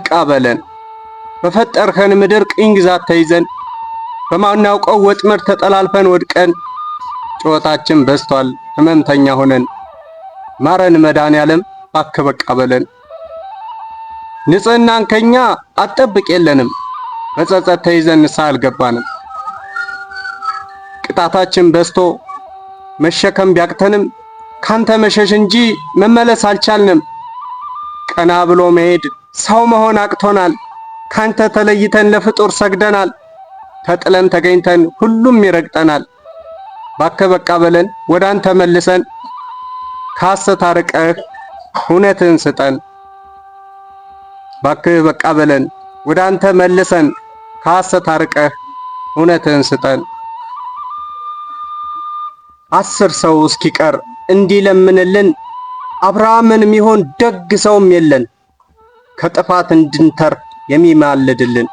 በቃ በለን። በፈጠርከን ምድር ቅኝ ግዛት ተይዘን በማናውቀው ወጥመድ ተጠላልፈን ወድቀን ጩኸታችን በዝቷል ሕመምተኛ ሆነን ማረን መድኃኔዓለም እባክህ በቃ በለን። ንጽሕናን ከኛ አትጠብቅ የለንም በጸጸት ተይዘን ንስሐ አልገባንም። ቅጣታችን በዝቶ መሸከም ቢያቅተንም ካንተ መሸሽ እንጂ መመለስ አልቻልንም። ቀና ብሎ መሄድ ሰው መሆን አቅቶናል። ካንተ ተለይተን ለፍጡር ሰግደናል። ተጥለን ተገኝተን ሁሉም ይረግጠናል። እባክህ በቃ በለን ወደ አንተ መልሰን ከሐሰት አርቀህ እውነትን ስጠን። እባክህ በቃ በለን ወደ አንተ መልሰን ከሐሰት አርቀህ እውነትን ስጠን። 10 ሰው እስኪቀር እንዲለምንልን አብርሃምን ሚሆን ደግ ሰውም የለን ከጥፋት እንድንተርፍ የሚማልድልን።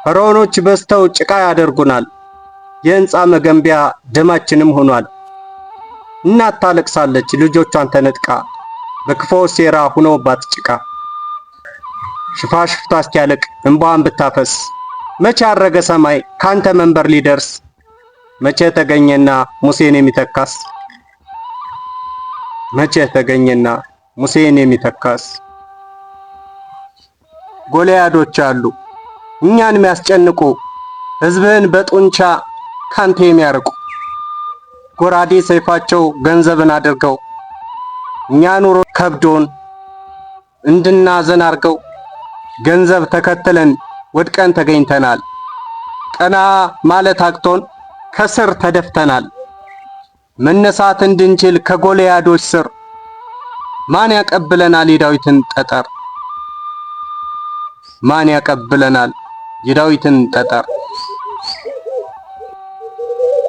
ፈርዖኖች በዝተው ጭቃ ያደርጉናል። የሕንፃ መገንቢያ ደማችንም ሆኗል። እናት ታለቅሳለች ልጆቿን ተነጥቃ በክፉዎች ሴራ ሁነውባት ጭቃ። ሽፋሽፍቷ እስኪያለቅ እንባዋን ብታፈስ መቼ አረገ ሰማይ ካንተ መንበር ሊደርስ? መቼ ተገኘና ሙሴን የሚተካስ? መቼ ተገኘና ሙሴን የሚተካስ? ጎልያዶች አሉ እኛን የሚያስጨንቁ ሕዝብህን በጡንቻ ካንተ የሚያርቁ። ጎራዴ ሰይፋቸው ገንዘብን አድርገው እኛ ኑሮ ከብዶን እንድናዘን አርገው ገንዘብ ተከትለን ወድቀን ተገኝተናል። ቀና ማለት አቅቶን ከስር ተደፍተናል። መነሳት እንድንችል ከጎልያዶች ስር ማን ያቀብለናል የዳዊትን ጠጠር? ማን ያቀብለናል የዳዊትን ጠጠር?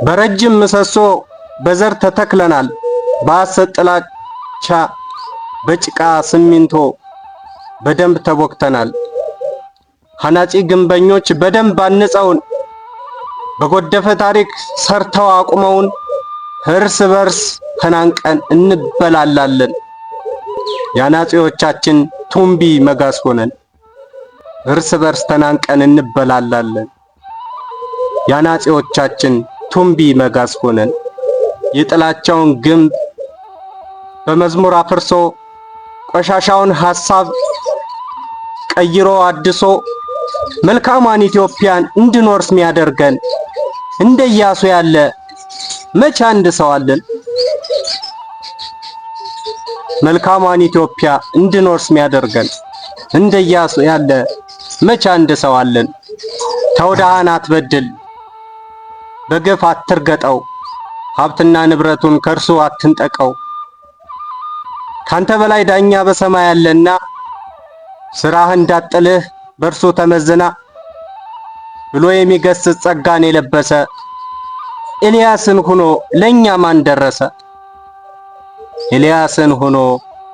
በረጅም ምሰሶ በዘር ተተክለናል። በሐሰት ጥላቻ በጭቃ ሲሚንቶ በደንብ ተቦክተናል። ሐናጺ ግንበኞች በደንብ አንጸውን በጎደፈ ታሪክ ሰርተው አቁመውን እርስ በርስ ተናንቀን እንበላላለን። የአናጺዎቻችን ቱምቢ መጋዝ ሆነን እርስ በርስ ተናንቀን እንበላላለን። የአናጺዎቻችን ቱምቢ መጋዝ ሆነን የጥላቻውን ግንብ በመዝሙር አፍርሶ ቆሻሻውን ሐሳብ ቀይሮ አድሶ መልካሟን ኢትዮጵያን እንድኖርስ ሚያደርገን እንደ ኢያሱ ያለ መቼ አንድ ሰው አለን? መልካሟን ኢትዮጵያ እንድኖርስ ሚያደርገን እንደ ኢያሱ ያለ መቼ አንድ ሰው አለን? ተው ድሃን አትበድል፣ በግፍ አትርገጠው፣ ሀብትና ንብረቱን ከእርሱ አትንጠቀው። ካንተ በላይ ዳኛ በሰማይ አለና ስራህ እንዳጥልህ በእርሱ ተመዝና ብሎ የሚገስጽ ጸጋን የለበሰ ኤልያስን ሆኖ ለኛ ማን ደረሰ? ኤልያስን ሆኖ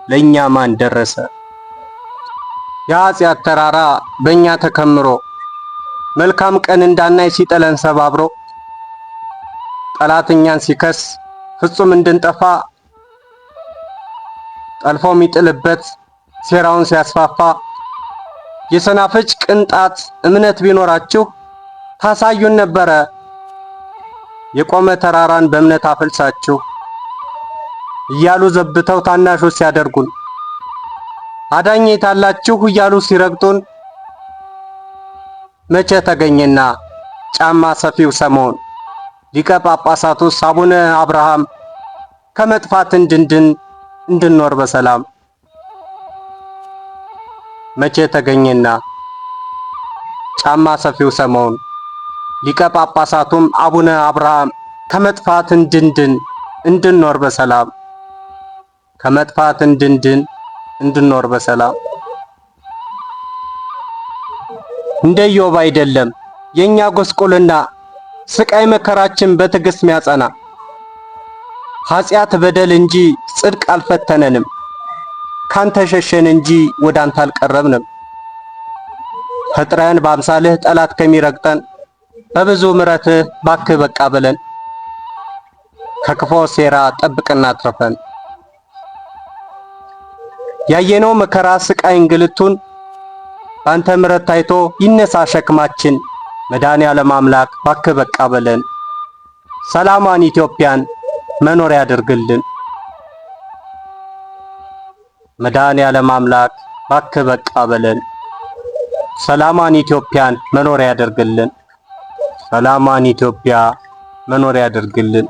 ለኛ ማን ደረሰ? የኃጢአት ተራራ በእኛ ተከምሮ መልካም ቀን እንዳናይ ሲጠለን ሰባብሮ ጠላት እኛን ሲከስ ፍጹም እንድንጠፋ ጠልፎ የሚጥልበት ሴራውን ሲያስፋፋ የሰናፍጭ ቅንጣት እምነት ቢኖራችሁ ታሳዩን ነበረ የቆመ ተራራን በእምነት አፈልሳችሁ እያሉ ዘብተው ታናሾች ሲያደርጉን አዳኝ የታላችሁ እያሉ ሲረግጡን መቼ ተገኘና ጫማ ሰፊው ሰሞን ሊቀ ጳጳሳቱ አቡነ አብርሃም ከመጥፋት እንድንኖር በሰላም መቼ ተገኘና ጫማ ሰፊው ሰሞን ሊቀ ጳጳሳቱም አቡነ አብርሃም ከመጥፋት እንድንኖር በሰላም ከመጥፋት እንድንኖር በሰላም። እንደ ኢዮብ አይደለም የኛ ጎስቁልና ስቃይ መከራችን በትዕግስት ሚያጸና ኃጢአት በደል እንጂ ጽድቅ አልፈተነንም ካንተ ሸሸን እንጂ ወደ አንተ አልቀረብንም። ፈጥረን በአምሳልህ ጠላት ከሚረግጠን በብዙ ምሕረትህ ባክህ በቃ በለን። ከክፉ ሴራ ጠብቅና አትረፈን። ያየነው መከራ ስቃይ እንግልቱን ባንተ ምሕረት ታይቶ ይነሳ ሸክማችን። መድኃኔዓለም አምላክ እባክህ በቃ በለን። ሰላሟን ኢትዮጵያን መኖሪያ ያድርግልን። መድኃኔዓለም አምላክ እባክህ በቃ በለን። ሰላሟን ኢትዮጵያን መኖሪያ ያድርግልን። ሰላሟን ኢትዮጵያ መኖሪያ ያድርግልን።